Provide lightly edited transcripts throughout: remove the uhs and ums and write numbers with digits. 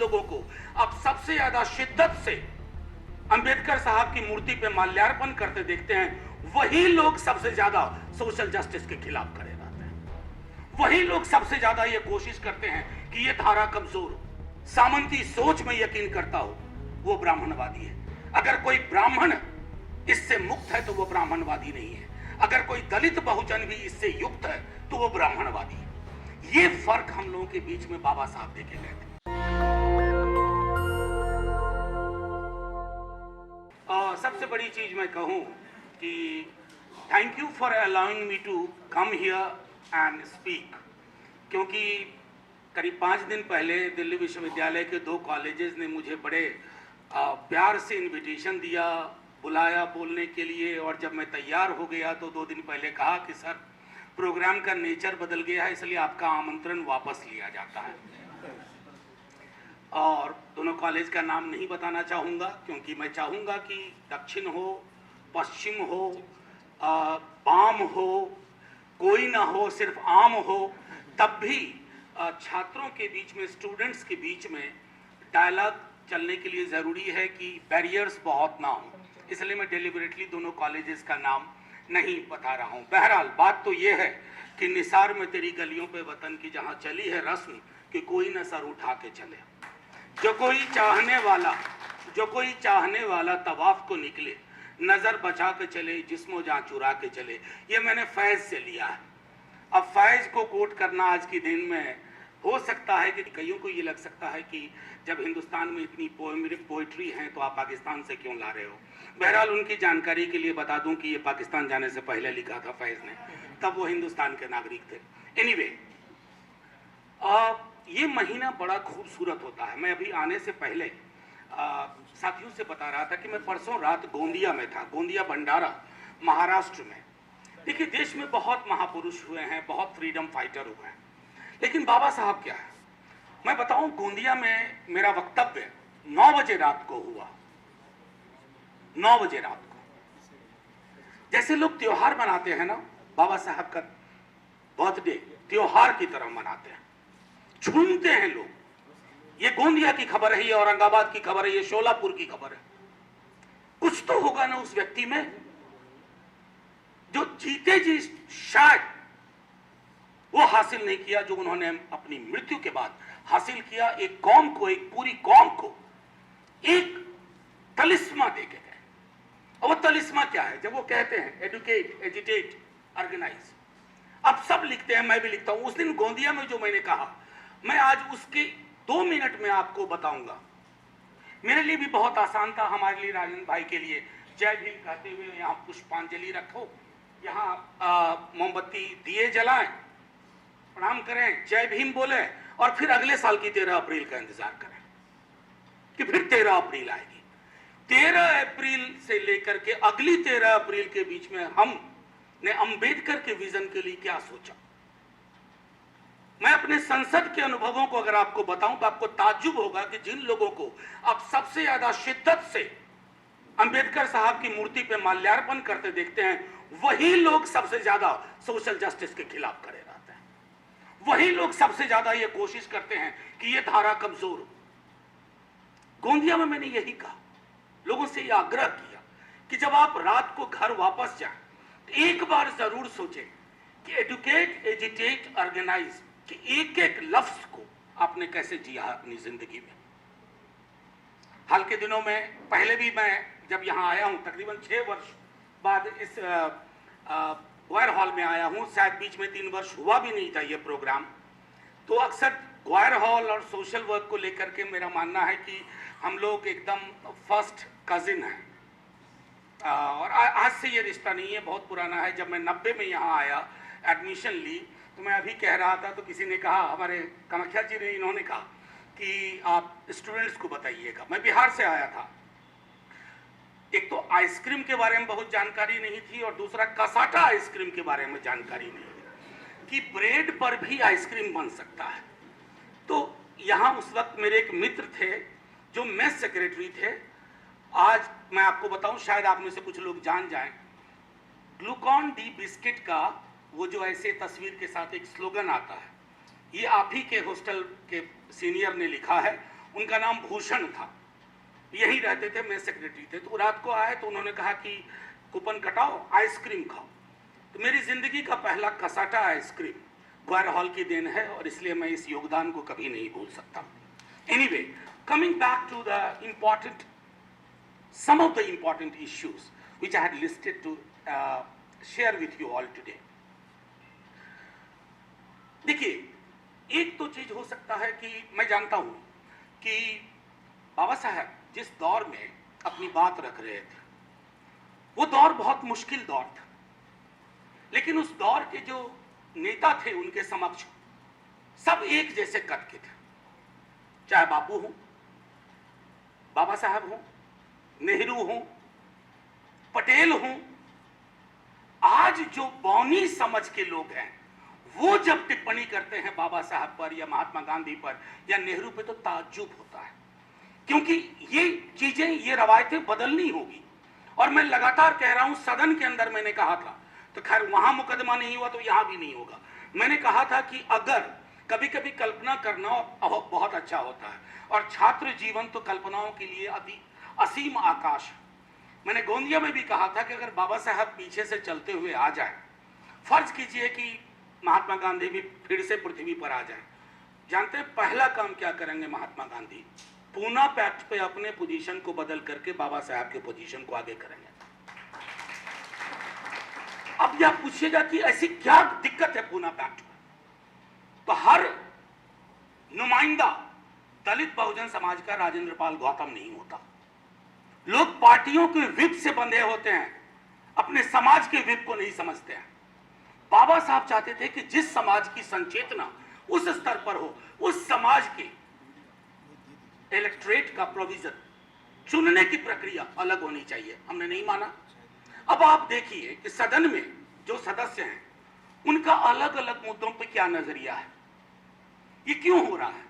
लोगों को अब सबसे ज्यादा शिद्दत से अंबेडकर साहब की मूर्ति पे माल्यार्पण करते देखते हैं, वही लोग सबसे ज्यादा सोशल जस्टिस के खिलाफ खड़े रहते हैं। वही लोग सबसे ज्यादा ये कोशिश करते हैं कि ये धारा कमजोर हो, सामंती सोच में यकीन करता हो, वो ब्राह्मणवादी है। अगर कोई ब्राह्मण इससे मुक्त है तो वो ब्राह्मणवादी नहीं है। अगर कोई दलित बहुजन भी इससे युक्त है तो वो ब्राह्मणवादी है। ये फर्क हम लोगों के बीच में बाबा साहब देखे गए थे। और सबसे बड़ी चीज मैं कहूं कि thank you for allowing me to come here and speak, क्योंकि करीब 5 दिन पहले दिल्ली विश्वविद्यालय के 2 कॉलेजेस ने मुझे बड़े प्यार से इनविटेशन दिया, बुलाया बोलने के लिए। और जब मैं तैयार हो गया तो 2 दिन पहले कहा कि सर प्रोग्राम का नेचर बदल गया है, इसलिए आपका आमंत्रण वापस लिया जाता है। और दोनों कॉलेज का नाम नहीं बताना चाहूँगा, क्योंकि मैं चाहूँगा कि दक्षिण हो, पश्चिम हो, बाम हो, कोई ना हो, सिर्फ आम हो, तब भी छात्रों के बीच में, स्टूडेंट्स के बीच में डायलॉग चलने के लिए ज़रूरी है कि बैरियर्स बहुत ना हो। इसलिए मैं डेलिबरेटली दोनों कॉलेजेस का नाम नहीं बता रहा हूँ। बहरहाल बात तो ये है कि निसार में तेरी गलियों पे वतन की जहाँ चली है रस्म कि कोई न सर उठा के चले। जो कोई चाहने वाला तवाफ को निकले, नज़र बचा के चले, जिस्मो जहाँ चुरा के चले। ये मैंने फैज़ से लिया है। अब फैज़ को कोट करना आज के दिन में हो सकता है कि कईयों को ये लग सकता है कि जब हिंदुस्तान में इतनी पोइट्री है तो आप पाकिस्तान से क्यों ला रहे हो। बहरहाल उनकी जानकारी के लिए बता दूं कि ये पाकिस्तान जाने से पहले लिखा था फैज़ ने, तब वो हिंदुस्तान के नागरिक थे। एनीवे, ये महीना बड़ा खूबसूरत होता है। मैं अभी आने से पहले साथियों से बता रहा था कि मैं परसों रात गोंदिया में था, गोंदिया भंडारा महाराष्ट्र में। देखिए, देश में बहुत महापुरुष हुए हैं, बहुत फ्रीडम फाइटर हुए हैं, लेकिन बाबा साहब क्या है मैं बताऊं। गोंदिया में मेरा वक्तव्य 9 बजे रात को हुआ। 9 बजे रात को। जैसे लोग त्योहार मनाते हैं ना, बाबा साहब का बर्थडे त्योहार की तरह मनाते हैं, झूमते हैं लोग। ये गोंदिया की खबर है, ये औरंगाबाद की खबर है, ये शोलापुर की खबर है। कुछ तो होगा ना उस व्यक्ति में जो जीते जी शायद वो हासिल नहीं किया जो उन्होंने अपनी मृत्यु के बाद हासिल किया। एक कौम को, एक पूरी कौम को एक तलिस्मा दे के गए। और वो तलिस्मा क्या है? जब वो कहते हैं एडुकेट, एजिटेट, ऑर्गेनाइज। अब सब लिखते हैं, मैं भी लिखता हूं। उस दिन गोंदिया में जो मैंने कहा, मैं आज उसके 2 मिनट में आपको बताऊंगा। मेरे लिए भी बहुत आसान था, हमारे लिए, राजेंद्र भाई के लिए। जय भीम कहते हुए यहाँ पुष्पांजलि रखो, यहाँ मोमबत्ती दिए जलाएं, प्रणाम करें, जय भीम बोले, और फिर अगले साल की 13 अप्रैल का इंतजार करें कि फिर 13 अप्रैल आएगी। 13 अप्रैल से लेकर के अगली 13 अप्रैल के बीच में हमने अंबेडकर के विजन के लिए क्या सोचा। मैं अपने संसद के अनुभवों को अगर आपको बताऊं तो आपको ताज्जुब होगा कि जिन लोगों को अब सबसे ज्यादा शिद्दत से अंबेडकर साहब की मूर्ति पे माल्यार्पण करते देखते हैं, वही लोग सबसे ज्यादा सोशल जस्टिस के खिलाफ खड़े रहते हैं। वही लोग सबसे ज्यादा ये कोशिश करते हैं कि ये धारा कमजोर हो। गोंदिया में मैंने यही कहा, लोगों से यह आग्रह किया कि जब आप रात को घर वापस जाएं तो एक बार जरूर सोचें कि एडुकेट, एजिटेट, ऑर्गेनाइज कि एक एक लफ्ज को आपने कैसे जिया अपनी जिंदगी में। हाल के दिनों में, पहले भी मैं जब यहाँ आया हूँ, तकरीबन 6 वर्ष बाद इस ग्वायर हॉल में आया हूँ, शायद बीच में 3 वर्ष हुआ भी नहीं था ये प्रोग्राम। तो अक्सर ग्वायर हॉल और सोशल वर्क को लेकर के मेरा मानना है कि हम लोग एकदम फर्स्ट कजिन हैं। और आज से ये रिश्ता नहीं है, बहुत पुराना है। जब मैं 90 में यहाँ आया, एडमिशन ली, तो मैं अभी कह रहा था तो किसी ने कहा, हमारे कामाख्या जी ने, इन्होंने कहा कि आप स्टूडेंट्स को बताइएगा। मैं बिहार से आया था। एक तो आइसक्रीम के बारे में बहुत जानकारी नहीं थी, और दूसरा कसाटा आइसक्रीम के बारे में जानकारी नहीं थी कि ब्रेड पर भी आइसक्रीम बन सकता है। तो यहाँ उस वक्त मेरे एक मित्र थे जो मेस सेक्रेटरी थे। आज मैं आपको बताऊं, शायद आप में से कुछ लोग जान जाएं, ग्लूकॉन डी बिस्किट का वो जो ऐसे तस्वीर के साथ एक स्लोगन आता है, ये आप ही के हॉस्टल के सीनियर ने लिखा है, उनका नाम भूषण था, यहीं रहते थे, मैं सेक्रेटरी थे। तो रात को आए तो उन्होंने कहा कि कूपन कटाओ, आइसक्रीम खाओ। तो मेरी जिंदगी का पहला कसाटा आइसक्रीम ग्वार हॉल की देन है, और इसलिए मैं इस योगदान को कभी नहीं भूल सकता। Anyway, coming back to the important, some of the important issues which I had listed to share with you all today. देखिए, एक तो चीज हो सकता है कि मैं जानता हूं कि बाबा साहब जिस दौर में अपनी बात रख रहे थे वो दौर बहुत मुश्किल दौर था, लेकिन उस दौर के जो नेता थे उनके समक्ष सब एक जैसे कद के थे, चाहे बापू हो, बाबा साहब हो, नेहरू हो, पटेल हो। आज जो बौनी समझ के लोग हैं वो जब टिप्पणी करते हैं बाबा साहब पर या महात्मा गांधी पर या नेहरू पे तो ताज्जुब होता है, क्योंकि ये चीजें, ये रवायतें बदलनी होगी। और मैं लगातार कह रहा हूं, सदन के अंदर मैंने कहा था, तो खैर वहां मुकदमा नहीं हुआ तो यहां भी नहीं होगा। मैंने कहा था कि अगर कभी कभी कल्पना करना बहुत अच्छा होता है, और छात्र जीवन तो कल्पनाओं के लिए अति असीम आकाश। मैंने गोंदिया में भी कहा था कि अगर बाबा साहब पीछे से चलते हुए आ जाए, फर्ज कीजिए कि महात्मा गांधी भी फिर से पृथ्वी पर आ जाए, जानते हैं पहला काम क्या करेंगे महात्मा गांधी? पूना पैक्ट पे अपने पोजीशन को बदल करके बाबा साहब के पोजीशन को आगे करेंगे। अब यह पूछिएगा कि ऐसी क्या दिक्कत है पूना पैक्ट में? तो हर नुमाइंदा दलित बहुजन समाज का राजेंद्र पाल गौतम नहीं होता। लोग पार्टियों के विप से बंधे होते हैं, अपने समाज के विप को नहीं समझते हैं। बाबा साहब चाहते थे कि जिस समाज की संचेतना उस स्तर पर हो, उस समाज के इलेक्टोरेट का प्रोविजन, चुनने की प्रक्रिया अलग होनी चाहिए। हमने नहीं माना। अब आप देखिए कि सदन में जो सदस्य हैं उनका अलग अलग मुद्दों पर क्या नजरिया है, ये क्यों हो रहा है?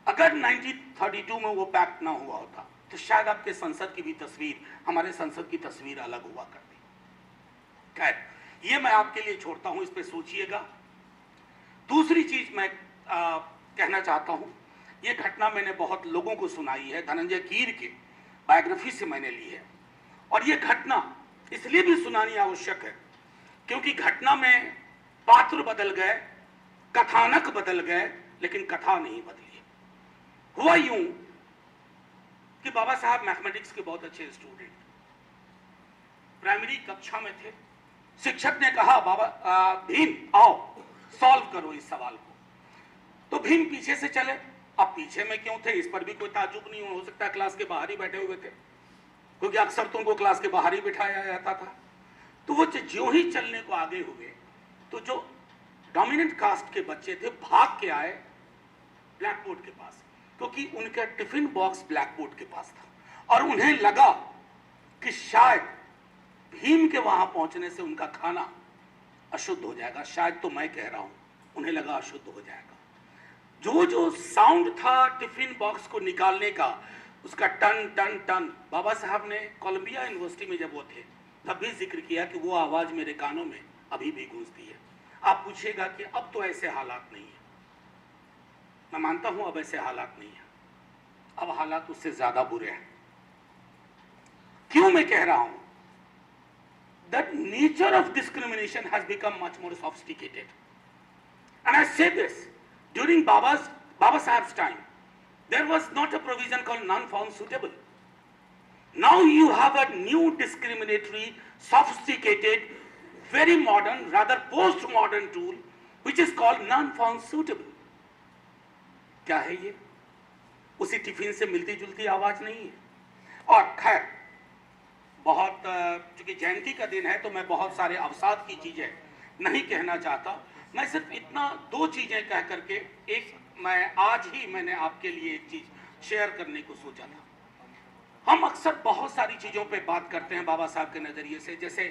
अगर 1932 में वो पैक्ट ना हुआ होता तो शायद आपके संसद की भी तस्वीर, हमारे संसद की तस्वीर अलग हुआ करती। खैर, ये मैं आपके लिए छोड़ता हूं, इस पे सोचिएगा। दूसरी चीज मैं कहना चाहता हूं, ये घटना मैंने बहुत लोगों को सुनाई है, धनंजय कीर के बायोग्राफी से मैंने ली है, और ये घटना इसलिए भी सुनानी आवश्यक है क्योंकि घटना में पात्र बदल गए, कथानक बदल गए, लेकिन कथा नहीं बदली। हुआ यूं कि बाबा साहब मैथमेटिक्स के बहुत अच्छे स्टूडेंट, प्राइमरी कक्षा में थे। शिक्षक ने कहा, बाबा भीम आओ सॉल्व करो इस सवाल को। तो भीम पीछे से चले। अब पीछे में क्यों थे, इस पर भी कोई ताज्जुब नहीं हो सकता है, क्लास के बाहर ही बैठे हुए थे, क्योंकि अक्सर तुमको क्लास के बाहर ही बिठाया जाता था। तो वो ज्यों ही चलने को आगे हुए तो जो डोमिनेंट कास्ट के बच्चे थे भाग के आए ब्लैक बोर्ड के पास, क्योंकि उनका टिफिन बॉक्स ब्लैक बोर्ड के पास था, और उन्हें लगा कि शायद भीम के वहां पहुंचने से उनका खाना अशुद्ध हो जाएगा। शायद तो मैं कह रहा हूं, उन्हें लगा अशुद्ध हो जाएगा। जो साउंड था टिफिन बॉक्स को निकालने का, उसका टन टन टन, बाबा साहब ने कोलंबिया यूनिवर्सिटी में जब वो थे तब भी जिक्र किया कि वो आवाज मेरे कानों में अभी भी गूंजती है। आप पूछिएगा कि अब तो ऐसे हालात नहीं है। मैं मानता हूं अब ऐसे हालात नहीं है, अब हालात उससे ज्यादा बुरे हैं। क्यों मैं कह रहा हूं? That nature of discrimination has become much more sophisticated. And I say this, during Baba Sahib's time, there was not a provision called none found suitable. Now you have a new discriminatory, sophisticated, very modern, rather post-modern tool, which is called none found suitable. क्या है ये? उसी tiffin से मिलती जुलती आवाज नहीं है। और खैर, बहुत चूंकि जयंती का दिन है तो मैं बहुत सारे अवसाद की चीजें नहीं कहना चाहता। मैं सिर्फ इतना दो चीजें कह करके, एक मैं आज ही मैंने आपके लिए एक चीज शेयर करने को सोचा था। हम अक्सर बहुत सारी चीजों पे बात करते हैं बाबा साहब के नजरिए से, जैसे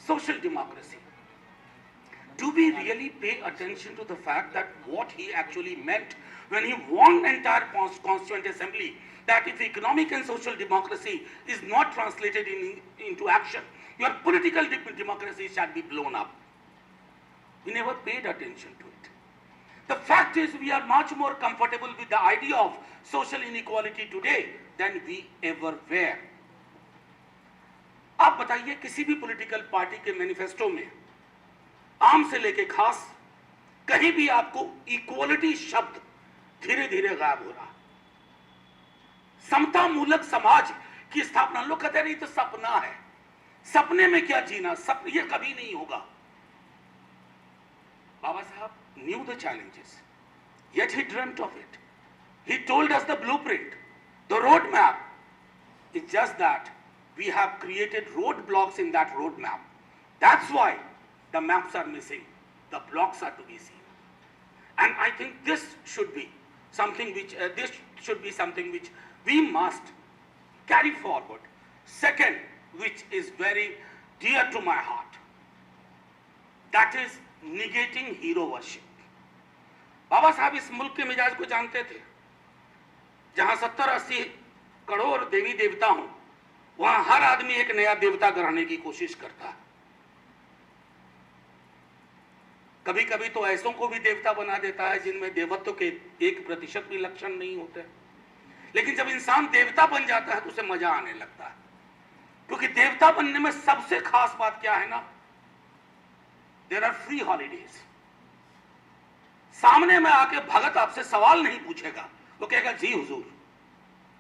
social democracy. Do we really pay attention to the fact that what he actually meant when he warned the entire Constituent Assembly that if economic and social democracy is not translated into action, your political democracy shall be blown up? We never paid attention to it. The fact is we are much more comfortable with the idea of social inequality today than we ever were. आप बताइए किसी भी political party के manifesto में आम से लेके खास कहीं भी आपको इक्वालिटी शब्द धीरे धीरे गायब हो रहा। समता मूलक समाज की स्थापना, लोग कहते नहीं तो सपना है, सपने में क्या जीना, ये कभी नहीं होगा। Baba Sahab knew the challenges, yet he dreamt of it. He told us the blueprint, the roadmap. It's just that we have created roadblocks in that roadmap. That's why the maps are missing, the blocks are to be seen. And I think this should be something which we must carry forward. Second, which is very dear to my heart, that is negating hero worship. बाबा साहब इस मुल्क के मिजाज को जानते थे। जहां 70-80 करोड़ देवी देवता हों, वहां हर आदमी एक नया देवता गढ़ने की कोशिश करता है। कभी कभी तो ऐसों को भी देवता बना देता है जिनमें देवत्व के 1% भी लक्षण नहीं होते। लेकिन जब इंसान देवता बन जाता है तो उसे मजा आने लगता है, क्योंकि देवता बनने में सबसे खास बात क्या है ना, देयर आर फ्री हॉलीडेज। सामने में आके भगत आपसे सवाल नहीं पूछेगा, वो कहेगा जी हुजूर,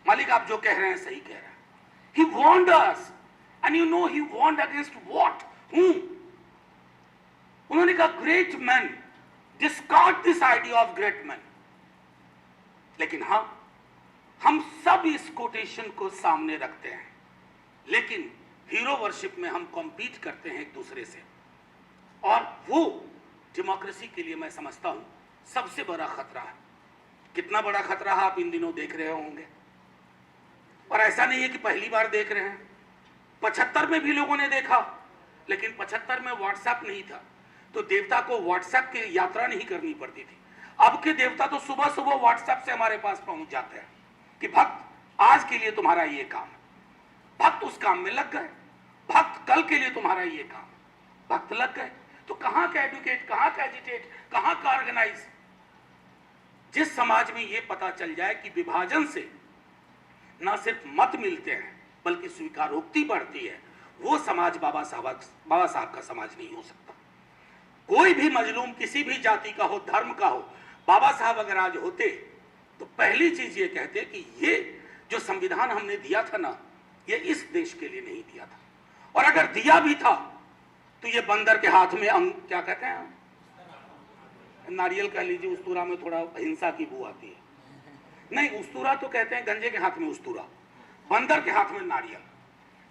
मालिक आप जो कह रहे हैं सही कह रहे हैं। He warned us, and you know he warned against what? Whom? उन्होंने कहा great men discard this idea of great men. लेकिन हाँ, हम सब इस कोटेशन को सामने रखते हैं, लेकिन हीरो वर्शिप में हम कॉम्पीट करते हैं एक दूसरे से, और वो डेमोक्रेसी के लिए मैं समझता हूं सबसे बड़ा खतरा है। कितना बड़ा खतरा है आप इन दिनों देख रहे होंगे, और ऐसा नहीं है कि पहली बार देख रहे हैं। 75 में भी लोगों ने देखा, लेकिन 75 में व्हाट्सएप नहीं था, तो देवता को व्हाट्सएप की यात्रा नहीं करनी पड़ती थी। अब के देवता तो सुबह सुबह व्हाट्सएप से हमारे पास पहुंच जाते हैं कि भक्त आज के लिए तुम्हारा ये काम, भक्त उस काम में लग गए, भक्त कल के लिए तुम्हारा ये काम, भक्त लग गए। तो कहां का एडुकेट, कहां का एजिटेट, कहां का ऑर्गेनाइज। जिस समाज में ये पता चल जाए कि विभाजन से ना सिर्फ मत मिलते हैं बल्कि स्वीकारोक्ति बढ़ती है, वो समाज बाबा साहब का समाज नहीं हो सकता। कोई भी मजलूम किसी भी जाति का हो, धर्म का हो, बाबा साहब अगर आज होते तो पहली चीज ये कहते कि ये जो संविधान हमने दिया था ना, ये इस देश के लिए नहीं दिया था, और अगर दिया भी था तो ये बंदर के हाथ में क्या कहते हैं, नारियल कह लीजिए, उस्तूरा में थोड़ा हिंसा की बू आती है, नहीं उस्तूरा तो कहते हैं गंजे के हाथ में उस्तूरा, बंदर के हाथ में नारियल।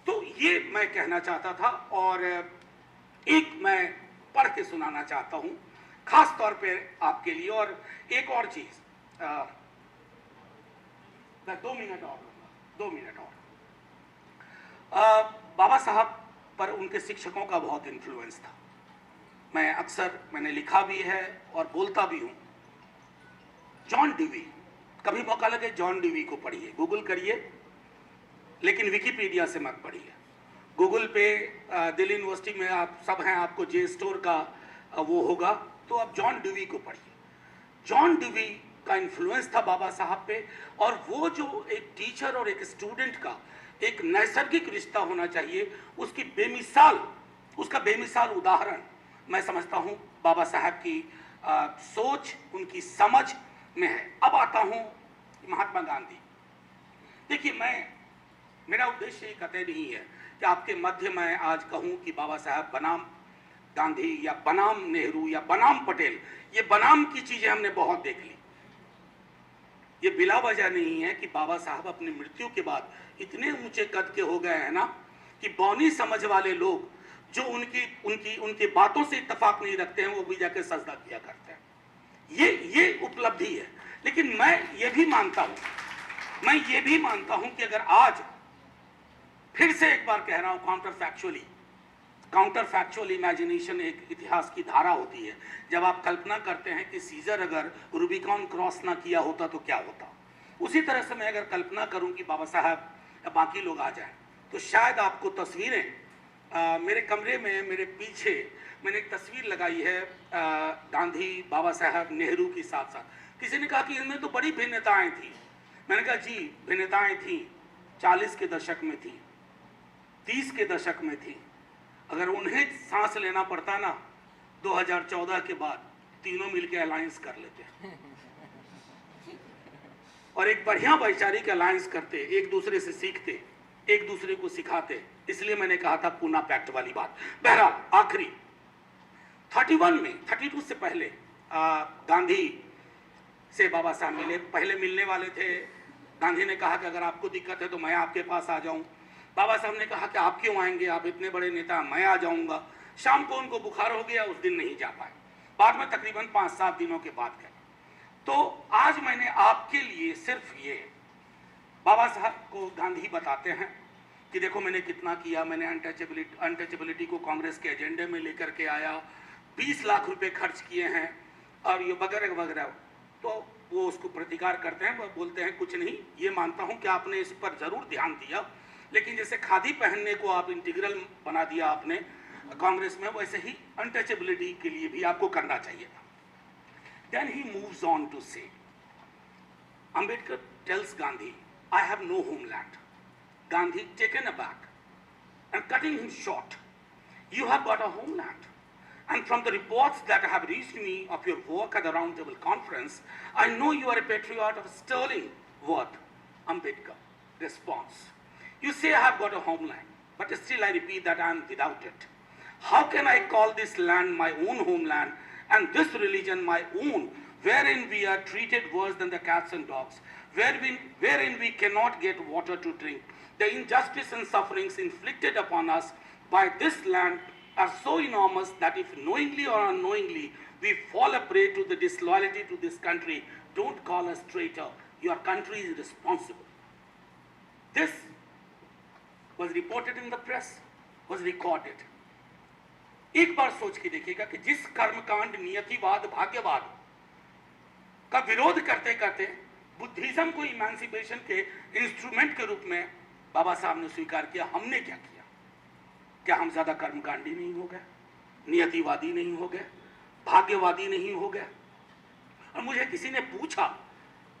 तो ये मैं कहना चाहता था, और एक मैं पढ़ के सुनाना चाहता हूं खास तौर पे आपके लिए। और एक और चीज, 2 मिनट और, 2 मिनट और। बाबा साहब पर उनके शिक्षकों का बहुत इन्फ्लुएंस था। मैंने लिखा भी है और बोलता भी हूं। जॉन ड्यूवी, कभी मौका लगे जॉन ड्यूवी को पढ़िए, गूगल करिए, लेकिन विकिपीडिया से मत पढ़िए। गूगल पे दिल्ली यूनिवर्सिटी में आप सब हैं, आपको जे स्टोर का वो होगा, तो आप जॉन ड्यूवी को पढ़िए। जॉन ड्यूवी का इन्फ्लुएंस था बाबा साहब पे, और वो जो एक टीचर और एक स्टूडेंट का एक नैसर्गिक रिश्ता होना चाहिए, उसका बेमिसाल उदाहरण मैं समझता हूं बाबा साहब की सोच, उनकी समझ में है। अब आता हूं महात्मा गांधी। देखिए, मेरा उद्देश्य ये कतई नहीं है कि आपके मध्य में आज कहूं कि बाबा साहब बनाम गांधी या बनाम नेहरू या बनाम पटेल, ये बनाम की चीजें हमने बहुत देख ली। ये बिला वजह नहीं है कि बाबा साहब अपनी मृत्यु के बाद इतने ऊंचे कद के हो गए हैं ना, कि बौनी समझ वाले लोग जो उनकी बातों से इत्तेफाक नहीं रखते हैं, वो भी जाके सजदा किया करते हैं। ये उपलब्धि है। लेकिन मैं ये भी मानता हूं कि अगर आज फिर से एक बार कह रहा हूं, काउंटर फैक्चुअल इमेजिनेशन एक इतिहास की धारा होती है। जब आप कल्पना करते हैं कि सीजर अगर रूबिकॉन क्रॉस ना किया होता तो क्या होता, उसी तरह से मैं अगर कल्पना करूं कि बाबा साहब या बाकी लोग आ जाएं, तो शायद आपको तस्वीरें मेरे कमरे में मेरे पीछे मैंने एक तस्वीर लगाई है गांधी, बाबा साहब, नेहरू के साथ साथ। किसी ने कहा कि इनमें तो बड़ी भिन्नताएं थी। मैंने कहा जी, भिन्नताएं थी, 40 के दशक में थी, 30 के दशक में थी। अगर उन्हें सांस लेना पड़ता ना 2014 के बाद, तीनों मिलकर अलायंस कर लेते और एक बढ़िया वैचारिक अलायंस करते, एक दूसरे से सीखते, एक दूसरे को सिखाते। इसलिए मैंने कहा था पूना पैक्ट वाली बात। बहरहाल आखिरी 31 में, 32 से पहले गांधी से बाबा साहब मिले। पहले मिलने वाले थे। गांधी ने कहा कि अगर आपको दिक्कत है तो मैं आपके पास आ जाऊं। बाबा साहब ने कहा कि आप क्यों आएंगे, आप इतने बड़े नेता, मैं आ जाऊंगा। शाम को उनको बुखार हो गया, उस दिन नहीं जा पाए। बाद में तकरीबन 5-7 दिनों के बाद गए। तो आज मैंने आपके लिए सिर्फ ये बाबा साहब को गांधी बताते हैं कि देखो मैंने कितना किया। मैंने अनटचेबिलिटी को कांग्रेस के एजेंडे में लेकर के आया, 20 लाख रुपए खर्च किए हैं और ये वगैरह वगैरह। तो वो उसको प्रतिकार करते हैं, वो बोलते हैं कुछ नहीं, ये मानता हूं कि आपने इस पर जरूर ध्यान दिया, लेकिन जैसे खादी पहनने को आप इंटीग्रल बना दिया आपने कांग्रेस में, वैसे ही अनटचेबिलिटी के लिए भी आपको करना चाहिए था। Then he moves on to say, Ambedkar tells Gandhi, I have no homeland. Gandhi, taken aback and cutting him short, you have got a homeland. And from the reports that have reached me of your work at the Round Table Conference, I know you are a patriot of sterling worth. Ambedkar response, you say I have got a homeland, but still I repeat that I am without it. How can I call this land my own homeland and this religion my own, wherein we are treated worse than the cats and dogs, wherein we cannot get water to drink? The injustice and sufferings inflicted upon us by this land are so enormous that if knowingly or unknowingly we fall a prey to the disloyalty to this country, don't call us traitor. Your country is responsible. This was reported in the press, was recorded. एक बार सोच के देखिएगा कि जिस कर्मकांड, नियतिवाद, भाग्यवाद का विरोध करते करते बुद्धिज्म को इमांसिपेशन के इंस्ट्रूमेंट के रूप में बाबा साहब ने स्वीकार किया, हमने क्या किया? क्या हम ज्यादा कर्मकांडी नहीं हो गए, नियतिवादी नहीं हो गए, भाग्यवादी नहीं हो गए? और मुझे किसी ने पूछा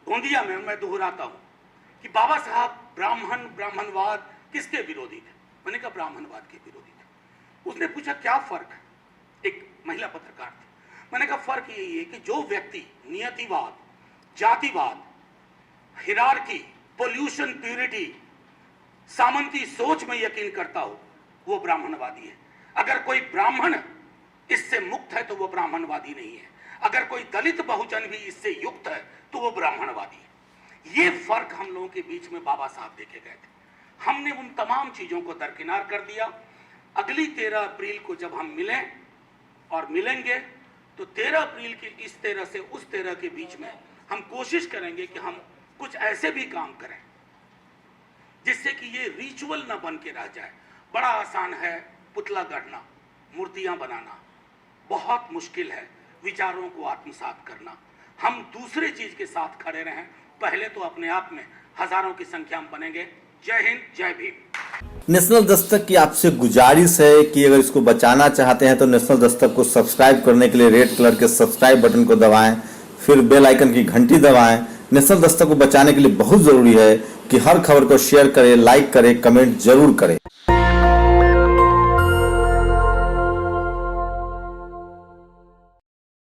गोंदिया में, मैं दोहराता हूं कि बाबा साहब ब्राह्मणवाद किसके विरोधी थे? मैंने कहा ब्राह्मणवाद के विरोधी थे। उसने पूछा क्या फर्क? एक महिला पत्रकार थी। मैंने कहा फर्क यही है कि जो व्यक्ति नियतिवाद, जातिवाद, हिरार्की, पोल्यूशन, प्यूरिटी, सामंती सोच में यकीन करता हो, वो ब्राह्मणवादी है। अगर कोई ब्राह्मण इससे मुक्त है तो वो ब्राह्मणवादी नहीं है। अगर कोई दलित बहुजन भी इससे युक्त है तो वो ब्राह्मणवादी है। ये फर्क हम लोगों के बीच में बाबा साहब देखे गए थे। हमने उन तमाम चीजों को दरकिनार कर दिया। अगली 13 अप्रैल को जब हम मिलें और मिलेंगे तो 13 अप्रैल की इस 13 से उस 13 के बीच में हम कोशिश करेंगे कि हम कुछ ऐसे भी काम करें जिससे कि ये रिचुअल ना बन के रह जाए। बड़ा आसान है पुतला गढ़ना, मूर्तियां बनाना, बहुत मुश्किल है विचारों को आत्मसात करना। हम दूसरे चीज के साथ खड़े रहें, पहले तो अपने आप में हजारों की संख्या में बनेंगे। जय हिंद, जय भीम। नेशनल दस्तक की आपसे गुजारिश है कि अगर इसको बचाना चाहते हैं तो नेशनल दस्तक को सब्सक्राइब करने के लिए रेड कलर के सब्सक्राइब बटन को दबाएं, फिर बेल आइकन की घंटी दबाएं। नेशनल दस्तक को बचाने के लिए बहुत जरूरी है कि हर खबर को शेयर करें, लाइक करें, कमेंट जरूर करें।